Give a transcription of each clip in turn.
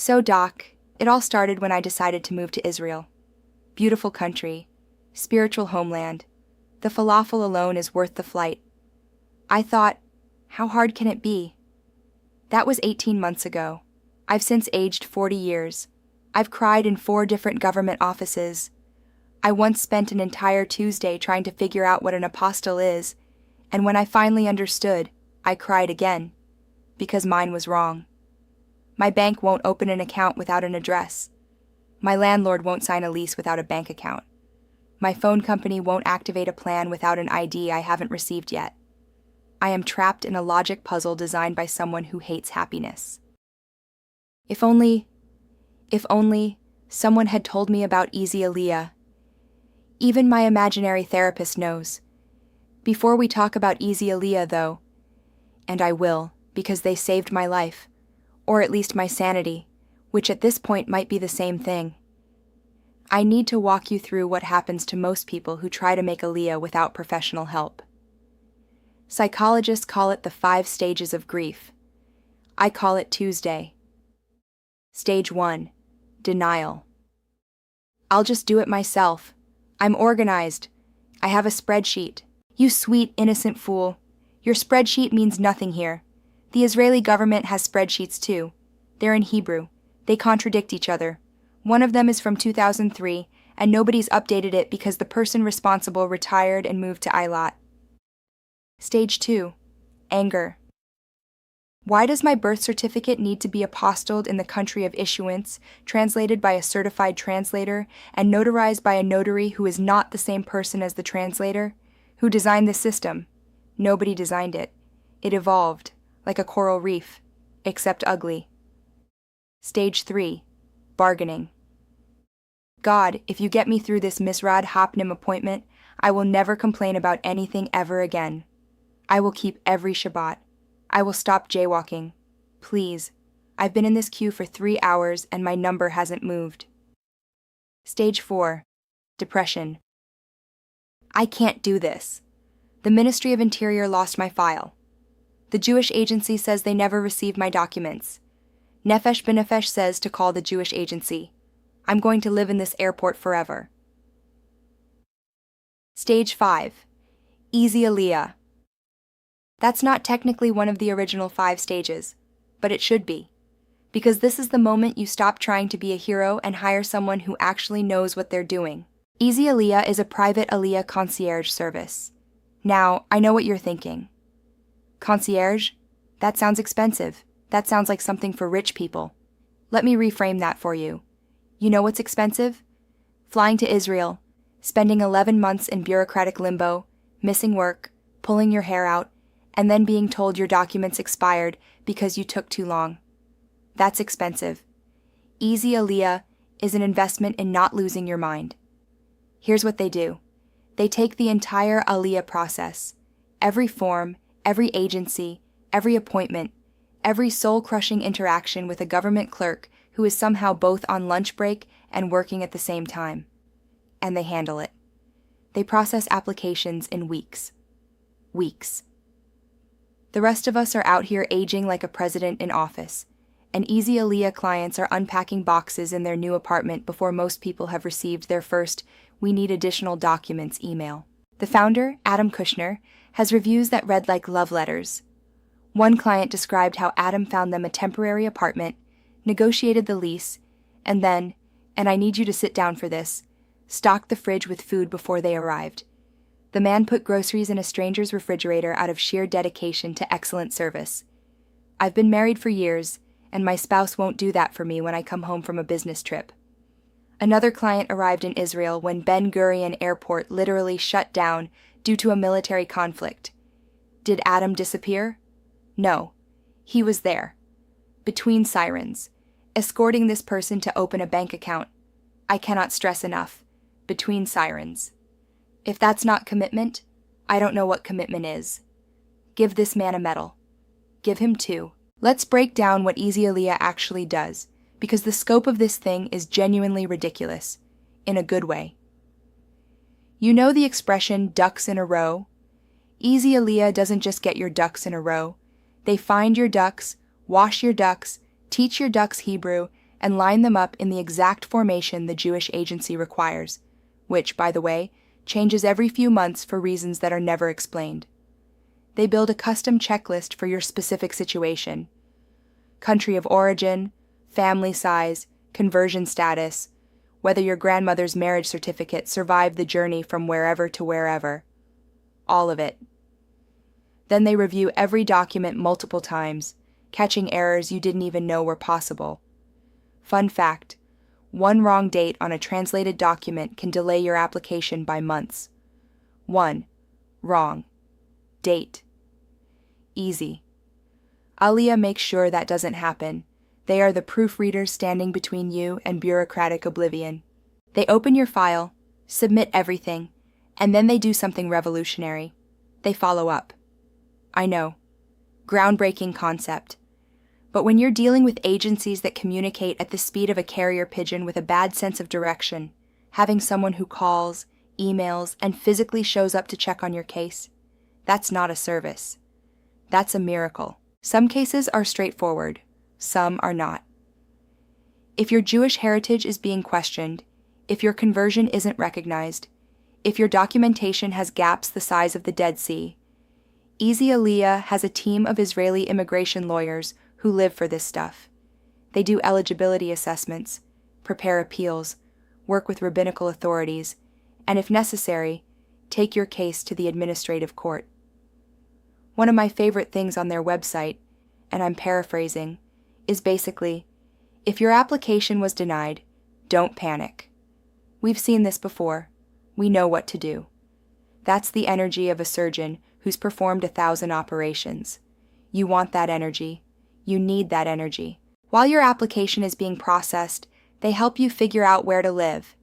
So, Doc, it all started when I decided to move to Israel. Beautiful country, spiritual homeland. The falafel alone is worth the flight. I thought, how hard can it be? That was 18 months ago. I've since aged 40 years. I've cried in 4 different government offices. I once spent an entire Tuesday trying to figure out what an apostille is, and when I finally understood, I cried again, because mine was wrong. My bank won't open an account without an address. My landlord won't sign a lease without a bank account. My phone company won't activate a plan without an ID I haven't received yet. I am trapped in a logic puzzle designed by someone who hates happiness. If only someone had told me about Easy Aliyah. Even my imaginary therapist knows. Before we talk about Easy Aliyah, though, and I will, because they saved my life, or at least my sanity, which at this point might be the same thing. I need to walk you through what happens to most people who try to make Aliyah without professional help. Psychologists call it the 5 stages of grief. I call it Tuesday. Stage 1. Denial. I'll just do it myself. I'm organized. I have a spreadsheet. You sweet, innocent fool. Your spreadsheet means nothing here. The Israeli government has spreadsheets too. They're in Hebrew. They contradict each other. One of them is from 2003, and nobody's updated it because the person responsible retired and moved to Eilat. Stage 2. Anger. Why does my birth certificate need to be apostilled in the country of issuance, translated by a certified translator, and notarized by a notary who is not the same person as the translator? Who designed the system? Nobody designed it. It evolved, like a coral reef, except ugly. Stage 3. Bargaining. God, if you get me through this Misrad Hapnim appointment, I will never complain about anything ever again. I will keep every Shabbat. I will stop jaywalking. Please. I've been in this queue for 3 hours and my number hasn't moved. Stage 4. Depression. I can't do this. The Ministry of Interior lost my file. The Jewish agency says they never received my documents. Nefesh B'Nefesh says to call the Jewish agency. I'm going to live in this airport forever. Stage 5. Easy Aliyah. That's not technically one of the original 5 stages, but it should be. Because this is the moment you stop trying to be a hero and hire someone who actually knows what they're doing. Easy Aliyah is a private Aliyah Concierge service. Now, I know what you're thinking. Concierge? That sounds expensive. That sounds like something for rich people. Let me reframe that for you. You know what's expensive? Flying to Israel, spending 11 months in bureaucratic limbo, missing work, pulling your hair out, and then being told your documents expired because you took too long. That's expensive. Easy Aliyah is an investment in not losing your mind. Here's what they do. They take the entire Aliyah process, every form, every agency, every appointment, every soul-crushing interaction with a government clerk who is somehow both on lunch break and working at the same time. And they handle it. They process applications in weeks. Weeks. The rest of us are out here aging like a president in office, and Easy Aliyah clients are unpacking boxes in their new apartment before most people have received their first "we need additional documents" email. The founder, Adam Kushner, has reviews that read like love letters. One client described how Adam found them a temporary apartment, negotiated the lease, and then, and I need you to sit down for this, stocked the fridge with food before they arrived. The man put groceries in a stranger's refrigerator out of sheer dedication to excellent service. I've been married for years, and my spouse won't do that for me when I come home from a business trip. Another client arrived in Israel when Ben Gurion Airport literally shut down due to a military conflict. Did Adam disappear? No. He was there. Between sirens. Escorting this person to open a bank account. I cannot stress enough. Between sirens. If that's not commitment, I don't know what commitment is. Give this man a medal. Give him 2. Let's break down what Easy Aliyah actually does, because the scope of this thing is genuinely ridiculous, in a good way. You know the expression ducks in a row? Easy Aliyah doesn't just get your ducks in a row. They find your ducks, wash your ducks, teach your ducks Hebrew, and line them up in the exact formation the Jewish agency requires, which, by the way, changes every few months for reasons that are never explained. They build a custom checklist for your specific situation: country of origin, family size, conversion status, whether your grandmother's marriage certificate survived the journey from wherever to wherever. All of it. Then they review every document multiple times, catching errors you didn't even know were possible. Fun fact: one wrong date on a translated document can delay your application by months. One wrong date. Easy. Aliyah makes sure that doesn't happen. They are the proofreaders standing between you and bureaucratic oblivion. They open your file, submit everything, and then they do something revolutionary. They follow up. I know. Groundbreaking concept. But when you're dealing with agencies that communicate at the speed of a carrier pigeon with a bad sense of direction, having someone who calls, emails, and physically shows up to check on your case, that's not a service. That's a miracle. Some cases are straightforward. Some are not. If your Jewish heritage is being questioned, if your conversion isn't recognized, if your documentation has gaps the size of the Dead Sea, Easy Aliyah has a team of Israeli immigration lawyers who live for this stuff. They do eligibility assessments, prepare appeals, work with rabbinical authorities, and if necessary, take your case to the administrative court. One of my favorite things on their website, and I'm paraphrasing, is basically, if your application was denied, don't panic. We've seen this before. We know what to do. That's the energy of a surgeon who's performed 1,000 operations. You want that energy. You need that energy. While your application is being processed, they help you figure out where to live.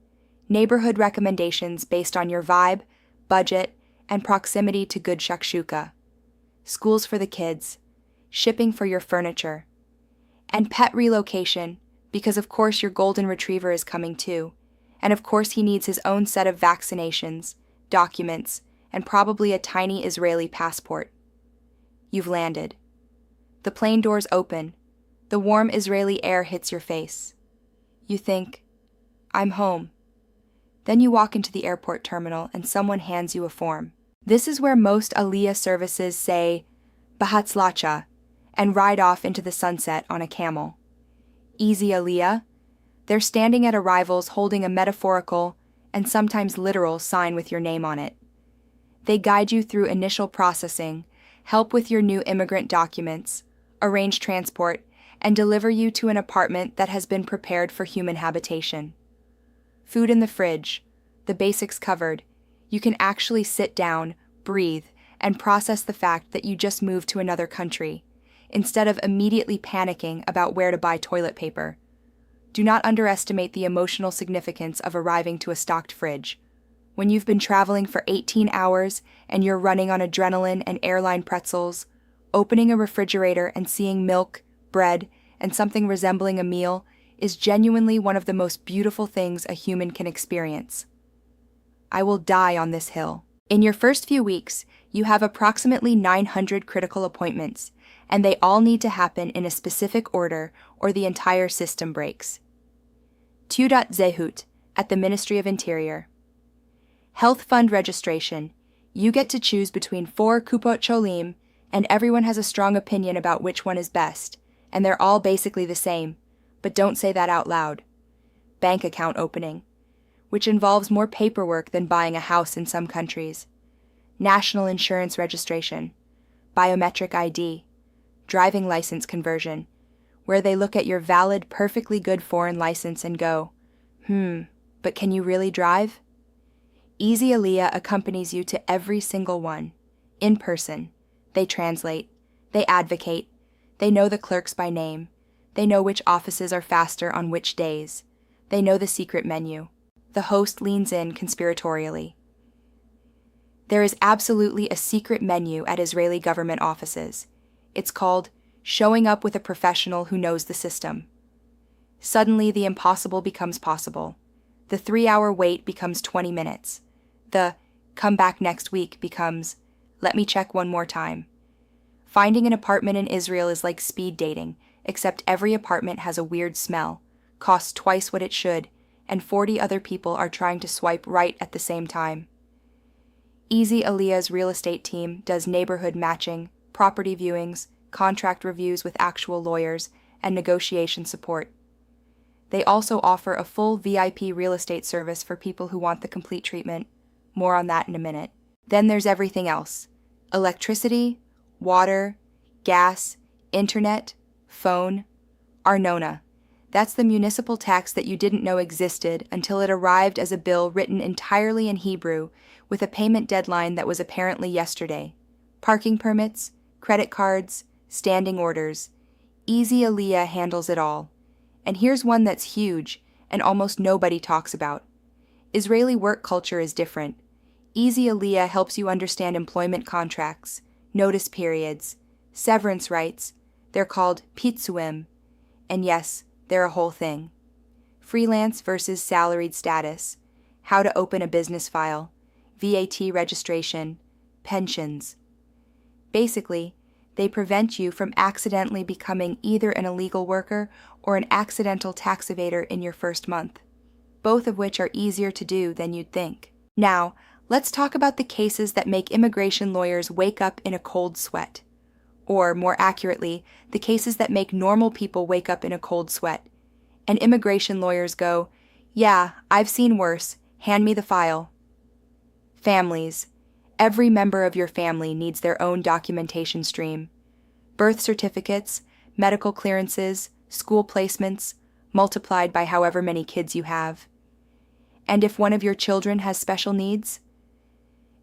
Neighborhood recommendations based on your vibe, budget, and proximity to good shakshuka. Schools for the kids. Shipping for your furniture. And pet relocation, because of course your golden retriever is coming too, and of course he needs his own set of vaccinations, documents, and probably a tiny Israeli passport. You've landed. The plane doors open. The warm Israeli air hits your face. You think, I'm home. Then you walk into the airport terminal and someone hands you a form. This is where most Aliyah services say, Bahatzlacha, and ride off into the sunset on a camel. Easy Aliyah. They're standing at arrivals holding a metaphorical, and sometimes literal, sign with your name on it. They guide you through initial processing, help with your new immigrant documents, arrange transport, and deliver you to an apartment that has been prepared for human habitation. Food in the fridge, the basics covered. You can actually sit down, breathe, and process the fact that you just moved to another country, instead of immediately panicking about where to buy toilet paper. Do not underestimate the emotional significance of arriving to a stocked fridge. When you've been traveling for 18 hours and you're running on adrenaline and airline pretzels, opening a refrigerator and seeing milk, bread, and something resembling a meal is genuinely one of the most beautiful things a human can experience. I will die on this hill. In your first few weeks, you have approximately 900 critical appointments, and they all need to happen in a specific order or the entire system breaks. Tudat Zehut at the Ministry of Interior. Health fund registration. You get to choose between 4 kupot cholim, and everyone has a strong opinion about which one is best, and they're all basically the same, but don't say that out loud. Bank account opening, which involves more paperwork than buying a house in some countries. National insurance registration. Biometric ID. Driving license conversion, where they look at your valid, perfectly good foreign license and go, but can you really drive? Easy Aliyah accompanies you to every single one, in person. They translate, they advocate, they know the clerks by name, they know which offices are faster on which days, they know the secret menu. The host leans in conspiratorially. There is absolutely a secret menu at Israeli government offices. It's called showing up with a professional who knows the system. Suddenly, the impossible becomes possible. The 3-hour wait becomes 20 minutes. The come back next week becomes let me check one more time. Finding an apartment in Israel is like speed dating, except every apartment has a weird smell, costs twice what it should, and 40 other people are trying to swipe right at the same time. Easy Aliyah's real estate team does neighborhood matching, property viewings, contract reviews with actual lawyers, and negotiation support. They also offer a full VIP real estate service for people who want the complete treatment. More on that in a minute. Then there's everything else: electricity, water, gas, internet, phone, Arnona. That's the municipal tax that you didn't know existed until it arrived as a bill written entirely in Hebrew with a payment deadline that was apparently yesterday. Parking permits, credit cards, standing orders. Easy Aliyah handles it all. And here's one that's huge and almost nobody talks about. Israeli work culture is different. Easy Aliyah helps you understand employment contracts, notice periods, severance rights. They're called pitsuim. And yes, they're a whole thing. Freelance versus salaried status, how to open a business file, VAT registration, pensions. Basically, they prevent you from accidentally becoming either an illegal worker or an accidental tax evader in your first month, both of which are easier to do than you'd think. Now, let's talk about the cases that make immigration lawyers wake up in a cold sweat. Or, more accurately, the cases that make normal people wake up in a cold sweat. And immigration lawyers go, "Yeah, I've seen worse. Hand me the file." Families. Every member of your family needs their own documentation stream. Birth certificates, medical clearances, school placements, multiplied by however many kids you have. And if one of your children has special needs?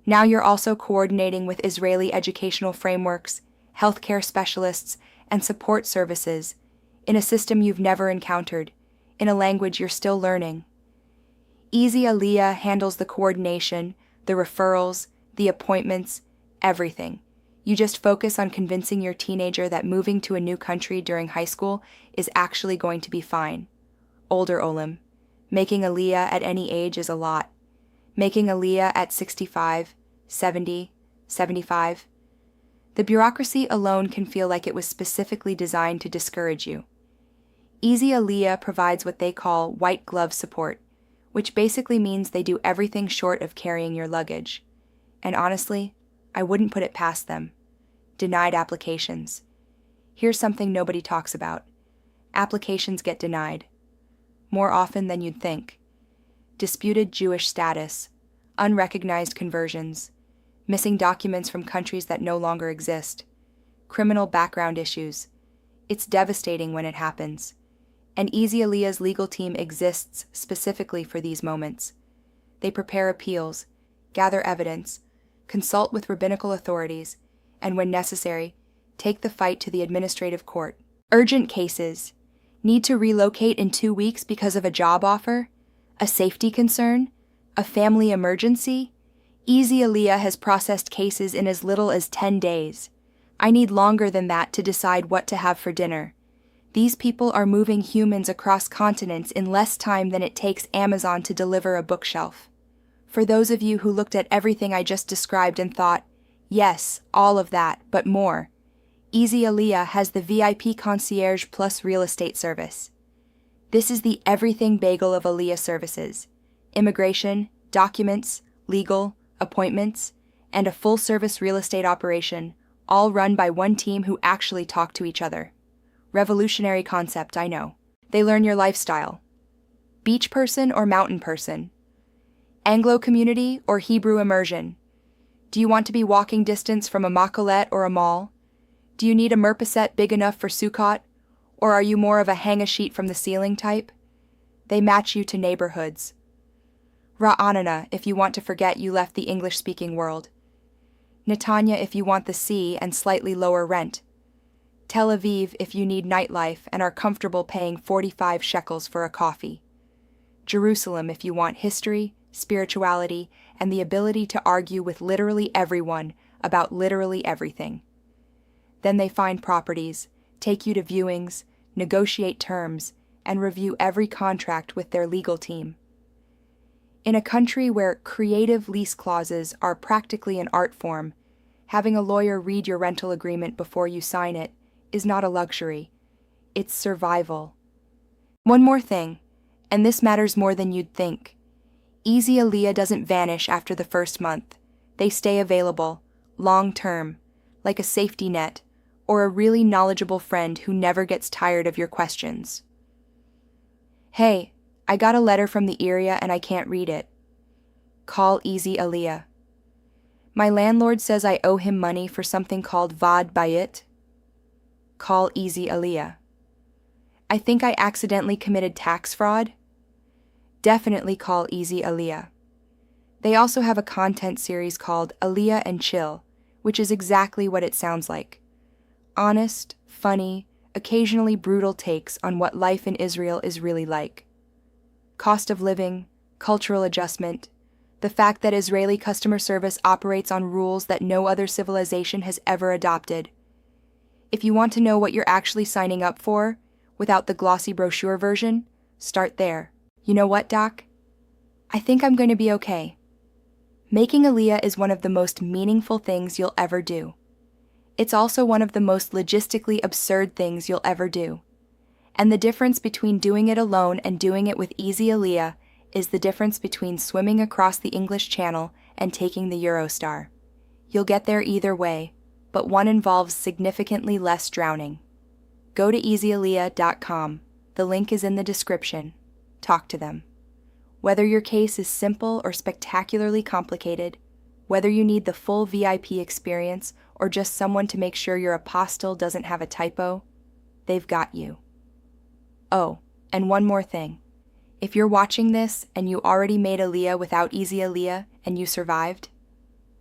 Now you're also coordinating with Israeli educational frameworks, healthcare specialists, and support services in a system you've never encountered, in a language you're still learning. Easy Aliyah handles the coordination, the referrals, the appointments, everything. You just focus on convincing your teenager that moving to a new country during high school is actually going to be fine. Older Olim. Making Aliyah at any age is a lot. Making Aliyah at 65, 70, 75. The bureaucracy alone can feel like it was specifically designed to discourage you. Easy Aliyah provides what they call white glove support, which basically means they do everything short of carrying your luggage. And honestly, I wouldn't put it past them. Denied applications. Here's something nobody talks about. Applications get denied. More often than you'd think. Disputed Jewish status, unrecognized conversions, missing documents from countries that no longer exist, criminal background issues. It's devastating when it happens. And Easy Aliyah's legal team exists specifically for these moments. They prepare appeals, gather evidence, consult with rabbinical authorities, and when necessary, take the fight to the administrative court. Urgent cases. Need to relocate in 2 weeks because of a job offer? A safety concern? A family emergency? Easy Aliyah has processed cases in as little as 10 days. I need longer than that to decide what to have for dinner. These people are moving humans across continents in less time than it takes Amazon to deliver a bookshelf. For those of you who looked at everything I just described and thought, yes, all of that, but more, Easy Aliyah has the VIP Concierge plus real estate service. This is the everything bagel of Aliyah services: immigration, documents, legal, appointments, and a full-service real estate operation, all run by one team who actually talk to each other. Revolutionary concept, I know. They learn your lifestyle. Beach person or mountain person? Anglo community or Hebrew immersion? Do you want to be walking distance from a makolet or a mall? Do you need a merpuset big enough for Sukkot? Or are you more of a hang-a-sheet from the ceiling type? They match you to neighborhoods. Ra'anana if you want to forget you left the English-speaking world. Netanya if you want the sea and slightly lower rent. Tel Aviv if you need nightlife and are comfortable paying 45 shekels for a coffee. Jerusalem if you want history, spirituality, and the ability to argue with literally everyone about literally everything. Then they find properties, take you to viewings, negotiate terms, and review every contract with their legal team. In a country where creative lease clauses are practically an art form, having a lawyer read your rental agreement before you sign it is not a luxury. It's survival. One more thing, and this matters more than you'd think. Easy Aliyah doesn't vanish after the first month. They stay available, long-term, like a safety net, or a really knowledgeable friend who never gets tired of your questions. Hey, I got a letter from the area and I can't read it. Call Easy Aliyah. My landlord says I owe him money for something called Vad Bayit. Call Easy Aliyah. I think I accidentally committed tax fraud. Definitely call Easy Aliyah. They also have a content series called Aliyah Chill, which is exactly what it sounds like. Honest, funny, occasionally brutal takes on what life in Israel is really like. Cost of living, cultural adjustment, the fact that Israeli customer service operates on rules that no other civilization has ever adopted. If you want to know what you're actually signing up for, without the glossy brochure version, start there. You know what, Doc? I think I'm going to be okay. Making Aliyah is one of the most meaningful things you'll ever do. It's also one of the most logistically absurd things you'll ever do. And the difference between doing it alone and doing it with Easy Aliyah is the difference between swimming across the English Channel and taking the Eurostar. You'll get there either way, but one involves significantly less drowning. Go to easyaliyah.com. The link is in the description. Talk to them. Whether your case is simple or spectacularly complicated, whether you need the full VIP experience or just someone to make sure your apostille doesn't have a typo, they've got you. Oh, and one more thing. If you're watching this and you already made Aliyah without Easy Aliyah and you survived,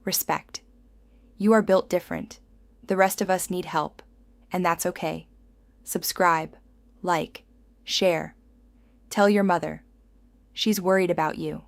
respect. You are built different. The rest of us need help, and that's okay. Subscribe, like, share. Tell your mother. She's worried about you.